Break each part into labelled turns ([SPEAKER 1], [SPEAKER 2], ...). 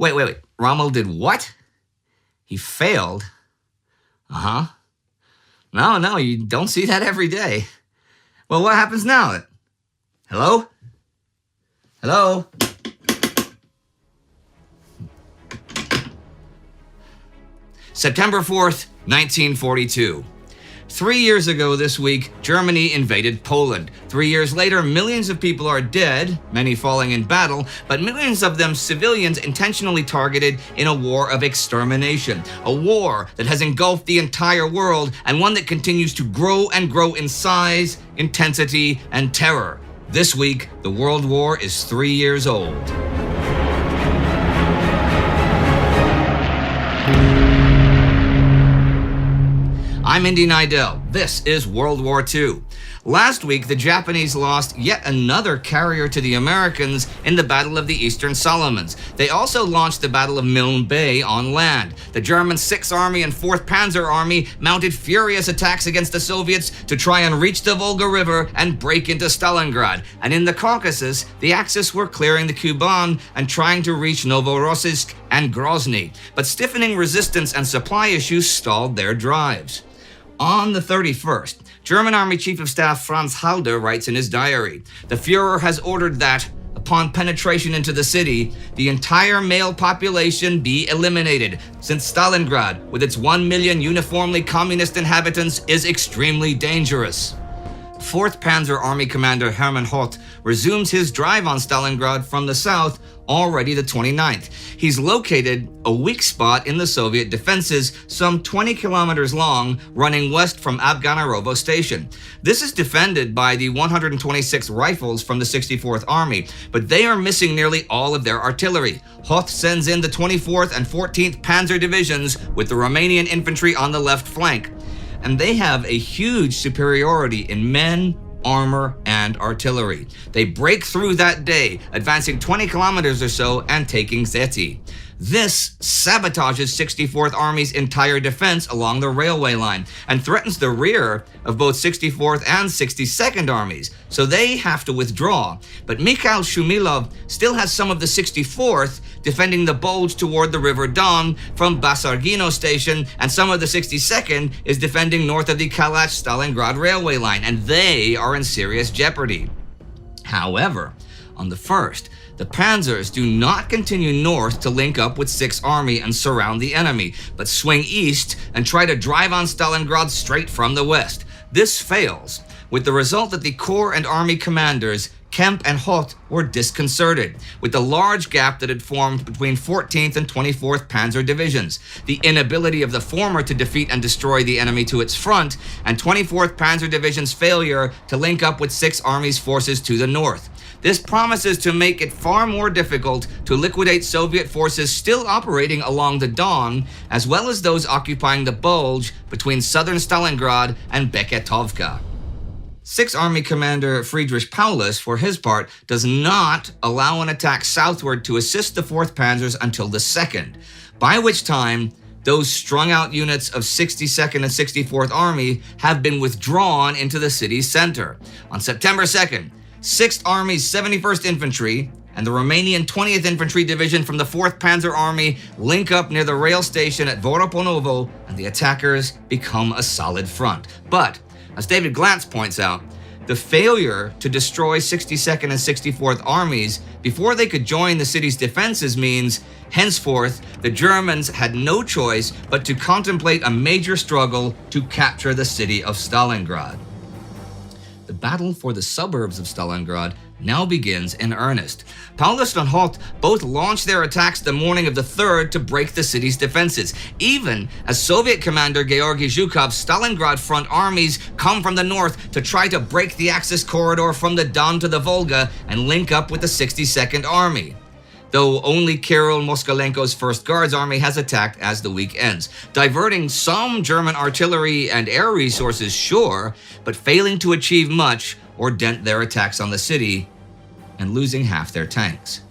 [SPEAKER 1] Wait. Rommel did what? He failed? Uh-huh. No, you don't see that every day. Well, what happens now? Hello? September 4th, 1942. 3 years ago this week, Germany invaded Poland. 3 years later, millions of people are dead, many falling in battle, but millions of them civilians intentionally targeted in a war of extermination. A war that has engulfed the entire world, and one that continues to grow and grow in size, intensity, and terror. This week, the World War is 3 years old. I'm Indy Neidell. This is World War II. Last week, the Japanese lost yet another carrier to the Americans in the Battle of the Eastern Solomons. They also launched the Battle of Milne Bay on land. The German 6th Army and 4th Panzer Army mounted furious attacks against the Soviets to try and reach the Volga River and break into Stalingrad. And in the Caucasus, the Axis were clearing the Kuban and trying to reach Novorossiysk and Grozny. But stiffening resistance and supply issues stalled their drives. On the 31st, German Army Chief of Staff Franz Halder writes in his diary, "The Führer has ordered that, upon penetration into the city, the entire male population be eliminated, since Stalingrad, with its 1 million uniformly communist inhabitants, is extremely dangerous." 4th Panzer Army Commander Hermann Hoth resumes his drive on Stalingrad from the south already the 29th. He's located a weak spot in the Soviet defenses some 20 kilometers long, running west from Afganirovo Station. This is defended by the 126th Rifles from the 64th Army, but they are missing nearly all of their artillery. Hoth sends in the 24th and 14th Panzer Divisions with the Romanian infantry on the left flank. And they have a huge superiority in men, armor, and artillery. They break through that day, advancing 20 kilometers or so and taking Zeti. This sabotages 64th Army's entire defense along the railway line and threatens the rear of both 64th and 62nd Armies, so they have to withdraw. But Mikhail Shumilov still has some of the 64th defending the bulge toward the River Don from Basargino Station, and some of the 62nd is defending north of the Kalach-Stalingrad railway line, and they are in serious jeopardy. However, on the 1st, the Panzers do not continue north to link up with 6th Army and surround the enemy, but swing east and try to drive on Stalingrad straight from the west. This fails, with the result that the Corps and Army commanders Kemp and Hoth were disconcerted, with the large gap that had formed between 14th and 24th Panzer Divisions, the inability of the former to defeat and destroy the enemy to its front, and 24th Panzer Division's failure to link up with 6th Army's forces to the north. This promises to make it far more difficult to liquidate Soviet forces still operating along the Don, as well as those occupying the bulge between southern Stalingrad and Beketovka. 6th Army Commander Friedrich Paulus, for his part, does not allow an attack southward to assist the 4th Panzers until the 2nd, by which time those strung-out units of 62nd and 64th Army have been withdrawn into the city's center. On September 2nd, 6th Army's 71st Infantry and the Romanian 20th Infantry Division from the 4th Panzer Army link up near the rail station at Voroponovo, and the attackers become a solid front. But, as David Glantz points out, the failure to destroy 62nd and 64th Armies before they could join the city's defenses means, henceforth, the Germans had no choice but to contemplate a major struggle to capture the city of Stalingrad. The battle for the suburbs of Stalingrad now begins in earnest. Paulus and Hoth both launched their attacks the morning of the 3rd to break the city's defenses, even as Soviet commander Georgy Zhukov's Stalingrad front armies come from the north to try to break the Axis corridor from the Don to the Volga and link up with the 62nd Army. Though only Kirill Moskalenko's 1st Guards Army has attacked as the week ends, diverting some German artillery and air resources, sure, but failing to achieve much or dent their attacks on the city, and losing half their tanks.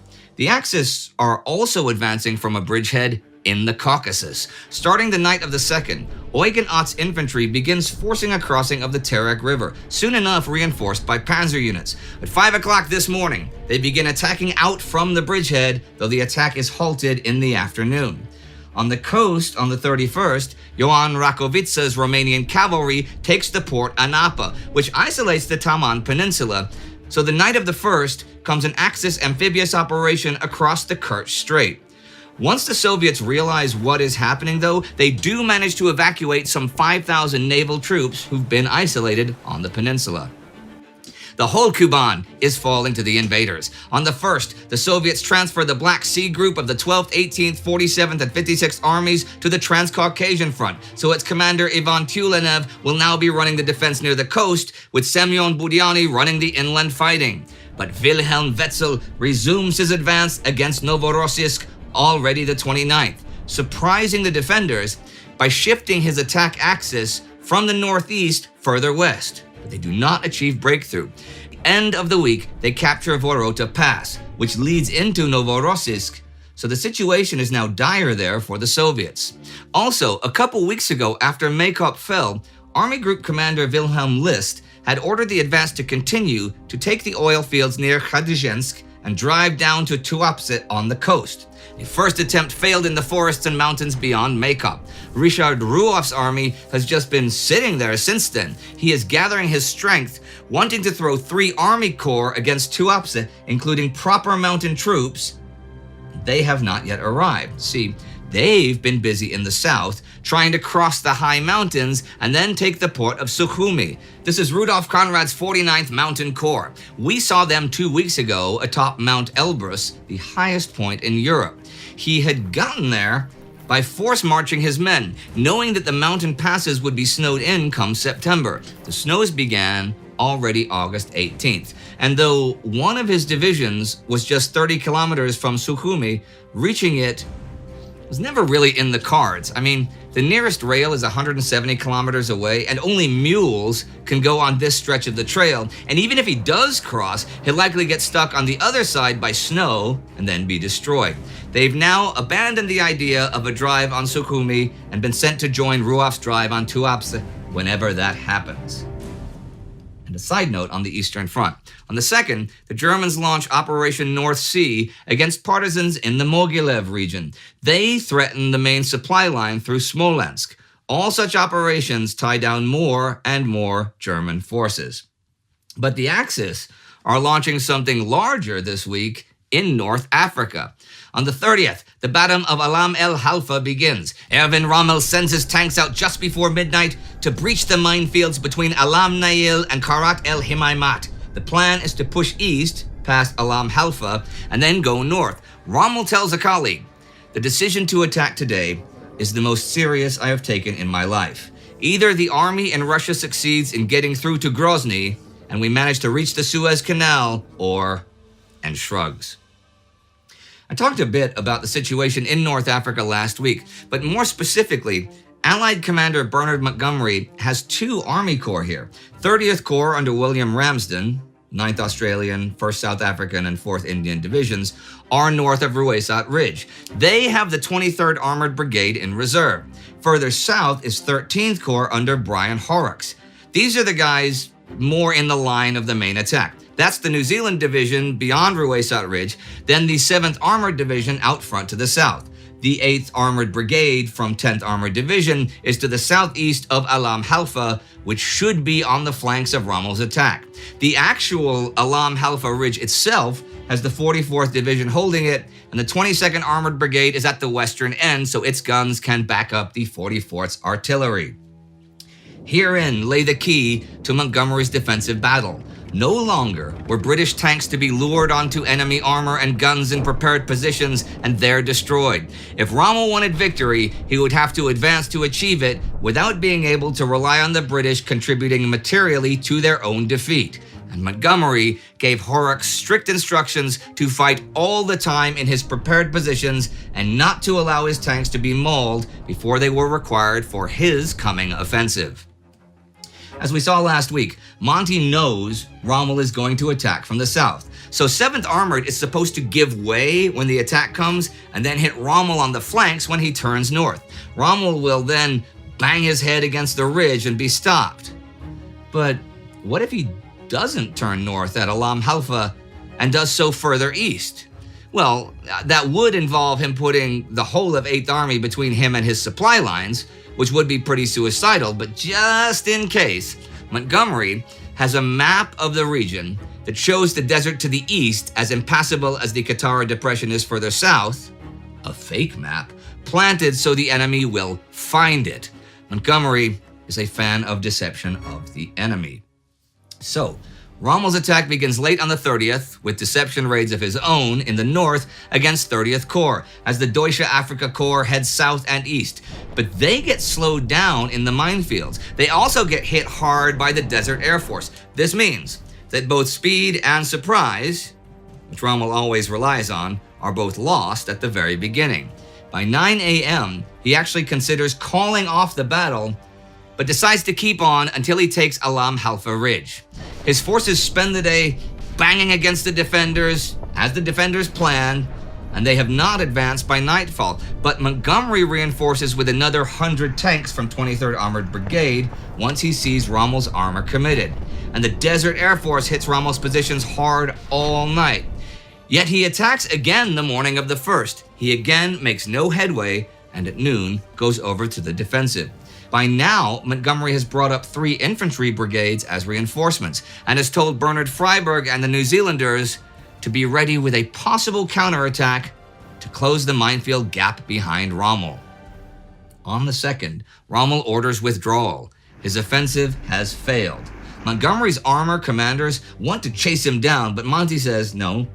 [SPEAKER 1] The Axis are also advancing from a bridgehead in the Caucasus. Starting the night of the 2nd, Eugen Ott's infantry begins forcing a crossing of the Terek River, soon enough reinforced by panzer units. At 5 o'clock this morning, they begin attacking out from the bridgehead, though the attack is halted in the afternoon. On the coast, on the 31st, Ioan Rakovica's Romanian cavalry takes the port Anapa, which isolates the Taman Peninsula. So the night of the 1st comes an Axis amphibious operation across the Kerch Strait. Once the Soviets realize what is happening, though, they do manage to evacuate some 5,000 naval troops who've been isolated on the peninsula. The whole Kuban is falling to the invaders. On the 1st, the Soviets transfer the Black Sea Group of the 12th, 18th, 47th, and 56th Armies to the Transcaucasian Front, so its commander Ivan Tulenev will now be running the defense near the coast, with Semyon Budyany running the inland fighting. But Wilhelm Wetzel resumes his advance against Novorossiysk already the 29th, surprising the defenders by shifting his attack axis from the northeast further west. But they do not achieve breakthrough. At the end of the week, they capture Vorota Pass, which leads into Novorossiysk, so the situation is now dire there for the Soviets. Also, a couple weeks ago after Maykop fell, Army Group Commander Wilhelm List had ordered the advance to continue to take the oil fields near Khadizhensk and drive down to Tuapse on the coast. The first attempt failed in the forests and mountains beyond Maykop. Richard Ruoff's army has just been sitting there since then. He is gathering his strength, wanting to throw 3 army corps against Tuapse, including proper mountain troops. They have not yet arrived. See, they've been busy in the south, trying to cross the high mountains and then take the port of Sukhumi. This is Rudolf Conrad's 49th Mountain Corps. We saw them 2 weeks ago atop Mount Elbrus, the highest point in Europe. He had gotten there by force marching his men, knowing that the mountain passes would be snowed in come September. The snows began already August 18th. And though one of his divisions was just 30 kilometers from Sukhumi, reaching it was never really in the cards. I mean, the nearest rail is 170 kilometers away, and only mules can go on this stretch of the trail. And even if he does cross, he'll likely get stuck on the other side by snow and then be destroyed. They've now abandoned the idea of a drive on Sukhumi and been sent to join Ruoff's drive on Tuapse whenever that happens. And a side note on the Eastern Front. On the 2nd, the Germans launch Operation North Sea against partisans in the Mogilev region. They threaten the main supply line through Smolensk. All such operations tie down more and more German forces. But the Axis are launching something larger this week in North Africa. On the 30th, the Battle of Alam el Halfa begins. Erwin Rommel sends his tanks out just before midnight to breach the minefields between Alam Nail and Karat el Himaimat. The plan is to push east past Alam Halfa and then go north. Rommel tells a colleague, "The decision to attack today is the most serious I have taken in my life. Either the army in Russia succeeds in getting through to Grozny and we manage to reach the Suez Canal, or..." and shrugs. I talked a bit about the situation in North Africa last week, but more specifically, Allied Commander Bernard Montgomery has 2 Army Corps here. 30th Corps under William Ramsden, 9th Australian, 1st South African, and 4th Indian Divisions, are north of Ruwezat Ridge. They have the 23rd Armored Brigade in reserve. Further south is 13th Corps under Brian Horrocks. These are the guys more in the line of the main attack. That's the New Zealand Division beyond Ruwezat Ridge, then the 7th Armored Division out front to the south. The 8th Armored Brigade from 10th Armored Division is to the southeast of Alam Halfa, which should be on the flanks of Rommel's attack. The actual Alam Halfa Ridge itself has the 44th Division holding it, and the 22nd Armored Brigade is at the western end, so its guns can back up the 44th's artillery. Herein lay the key to Montgomery's defensive battle. No longer were British tanks to be lured onto enemy armor and guns in prepared positions and there destroyed. If Rommel wanted victory, he would have to advance to achieve it without being able to rely on the British contributing materially to their own defeat. And Montgomery gave Horrocks strict instructions to fight all the time in his prepared positions and not to allow his tanks to be mauled before they were required for his coming offensive. As we saw last week, Monty knows Rommel is going to attack from the south, So 7th Armored is supposed to give way when the attack comes and then hit Rommel on the flanks when he turns north. Rommel will then bang his head against the ridge and be stopped. But what if he doesn't turn north at Alam Halfa and does so further east? Well, that would involve him putting the whole of 8th Army between him and his supply lines, which would be pretty suicidal, but just in case, Montgomery has a map of the region that shows the desert to the east as impassable as the Katara Depression is further south, a fake map, planted so the enemy will find it. Montgomery is a fan of deception of the enemy. So, Rommel's attack begins late on the 30th with deception raids of his own in the north against 30th Corps as the Deutsche Afrika Corps heads south and east. But they get slowed down in the minefields. They also get hit hard by the Desert Air Force. This means that both speed and surprise, which Rommel always relies on, are both lost at the very beginning. By 9 a.m., he actually considers calling off the battle, but decides to keep on until he takes Alam Halfa Ridge. His forces spend the day banging against the defenders, as the defenders plan, and they have not advanced by nightfall. But Montgomery reinforces with another 100 tanks from 23rd Armored Brigade once he sees Rommel's armor committed. And the Desert Air Force hits Rommel's positions hard all night. Yet he attacks again the morning of the 1st. He again makes no headway, and at noon goes over to the defensive. By now, Montgomery has brought up 3 infantry brigades as reinforcements and has told Bernard Freyberg and the New Zealanders to be ready with a possible counterattack to close the minefield gap behind Rommel. On the 2nd, Rommel orders withdrawal. His offensive has failed. Montgomery's armor commanders want to chase him down, but Monty says, no.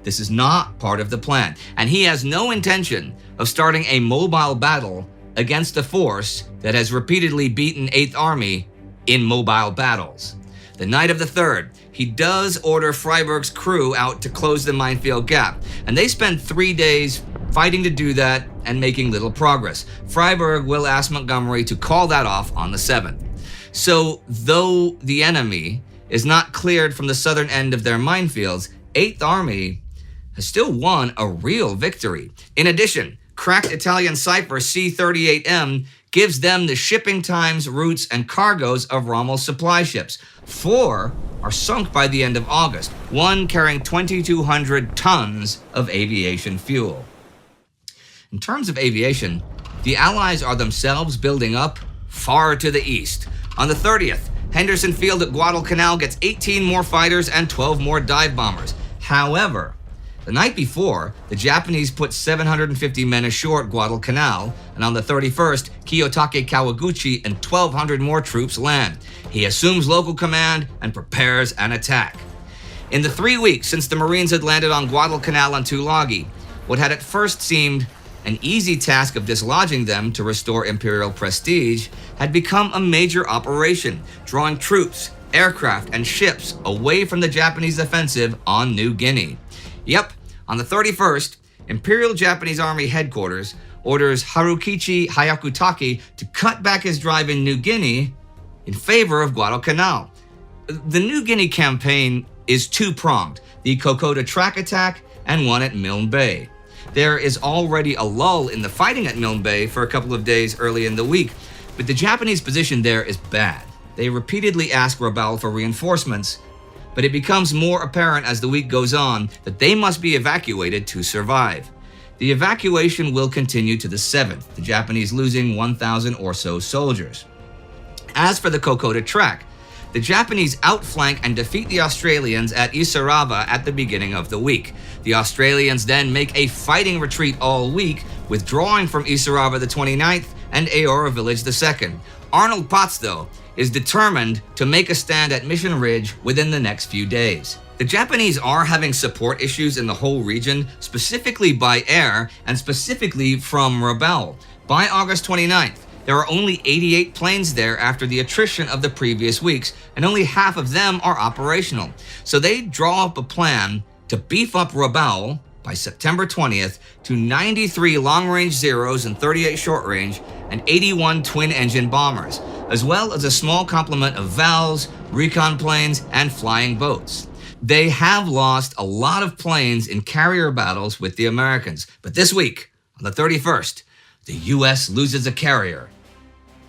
[SPEAKER 1] This is not part of the plan, and he has no intention of starting a mobile battle against a force that has repeatedly beaten 8th Army in mobile battles. The night of the 3rd, he does order Freyberg's crew out to close the minefield gap, and they spend 3 days fighting to do that and making little progress. Freyberg will ask Montgomery to call that off on the 7th. So, though the enemy is not cleared from the southern end of their minefields, 8th Army has still won a real victory. In addition, cracked Italian cipher C-38M gives them the shipping times, routes, and cargoes of Rommel's supply ships. 4 are sunk by the end of August, one carrying 2,200 tons of aviation fuel. In terms of aviation, the Allies are themselves building up far to the east. On the 30th, Henderson Field at Guadalcanal gets 18 more fighters and 12 more dive bombers. However, the night before, the Japanese put 750 men ashore at Guadalcanal, and on the 31st, Kiyotake Kawaguchi and 1,200 more troops land. He assumes local command and prepares an attack. In the 3 weeks since the Marines had landed on Guadalcanal and Tulagi, what had at first seemed an easy task of dislodging them to restore imperial prestige had become a major operation, drawing troops, aircraft, and ships away from the Japanese offensive on New Guinea. Yep, on the 31st, Imperial Japanese Army Headquarters orders Harukichi Hyakutake to cut back his drive in New Guinea in favor of Guadalcanal. The New Guinea campaign is two-pronged, the Kokoda track attack and one at Milne Bay. There is already a lull in the fighting at Milne Bay for a couple of days early in the week, but the Japanese position there is bad. They repeatedly ask Rabaul for reinforcements, but it becomes more apparent as the week goes on that they must be evacuated to survive. The evacuation will continue to the 7th, the Japanese losing 1,000 or so soldiers. As for the Kokoda track, the Japanese outflank and defeat the Australians at Isarava at the beginning of the week. The Australians then make a fighting retreat all week, withdrawing from Isarava the 29th and Aora Village the 2nd. Arnold Potts, though, is determined to make a stand at Mission Ridge within the next few days. The Japanese are having support issues in the whole region, specifically by air and specifically from Rabaul. By August 29th, there are only 88 planes there after the attrition of the previous weeks, and only half of them are operational. So they draw up a plan to beef up Rabaul by September 20th to 93 long-range Zeros and 38 short-range and 81 twin-engine bombers, as well as a small complement of Vals, recon planes, and flying boats. They have lost a lot of planes in carrier battles with the Americans. But this week, on the 31st, the U.S. loses a carrier.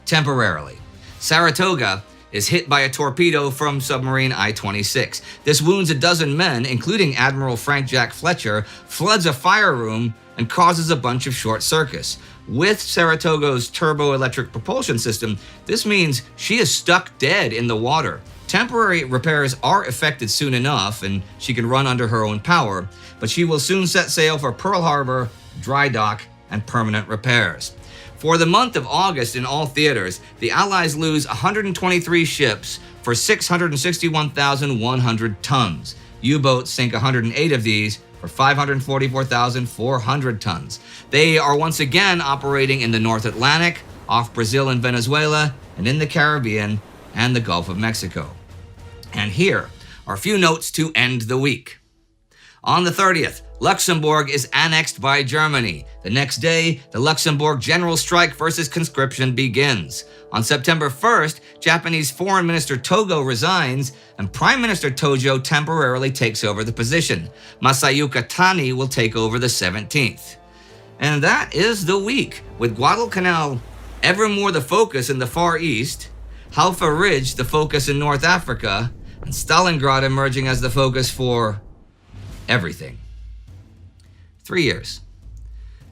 [SPEAKER 1] Temporarily. Saratoga is hit by a torpedo from submarine I-26. This wounds a dozen men, including Admiral Frank Jack Fletcher, floods a fire room, and causes a bunch of short circuits. With Saratoga's turboelectric propulsion system, this means she is stuck dead in the water. Temporary repairs are effected soon enough, and she can run under her own power, but she will soon set sail for Pearl Harbor, dry dock, and permanent repairs. For the month of August in all theaters, the Allies lose 123 ships for 661,100 tons. U-boats sink 108 of these for 544,400 tons. They are once again operating in the North Atlantic, off Brazil and Venezuela, and in the Caribbean and the Gulf of Mexico. And here are a few notes to end the week. On the 30th, Luxembourg is annexed by Germany. The next day, the Luxembourg general strike versus conscription begins. On September 1st, Japanese Foreign Minister Togo resigns, and Prime Minister Tojo temporarily takes over the position. Masayuki Tani will take over the 17th. And that is the week, with Guadalcanal ever more the focus in the Far East, Halfa Ridge the focus in North Africa, and Stalingrad emerging as the focus for everything. 3 years.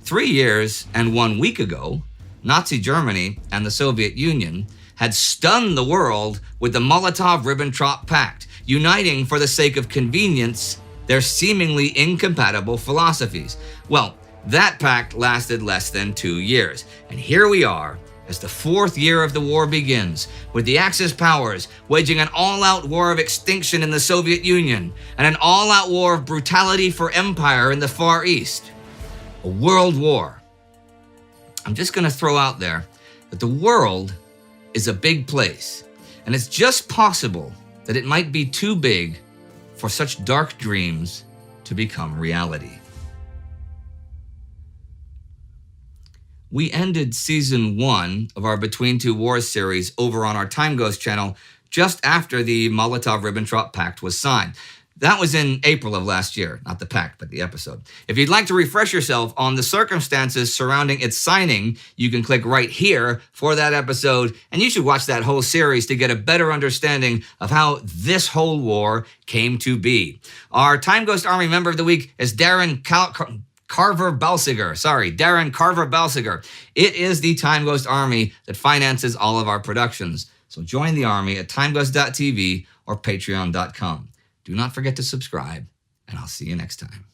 [SPEAKER 1] 3 years and 1 week ago, Nazi Germany and the Soviet Union had stunned the world with the Molotov-Ribbentrop Pact, uniting for the sake of convenience their seemingly incompatible philosophies. Well, that pact lasted less than 2 years, and here we are as the 4th year of the war begins, with the Axis powers waging an all-out war of extinction in the Soviet Union and an all-out war of brutality for empire in the Far East. A world war. I'm just going to throw out there that the world is a big place, and it's just possible that it might be too big for such dark dreams to become reality. We ended season 1 of our Between Two Wars series over on our Time Ghost channel just after the Molotov-Ribbentrop Pact was signed. That was in April of last year, not the pact, but the episode. If you'd like to refresh yourself on the circumstances surrounding its signing, you can click right here for that episode, and you should watch that whole series to get a better understanding of how this whole war came to be. Our Time Ghost Army member of the week is Darren Carver-Balsiger. It is the Time Ghost Army that finances all of our productions. So join the army at timeghost.tv or patreon.com. Do not forget to subscribe, and I'll see you next time.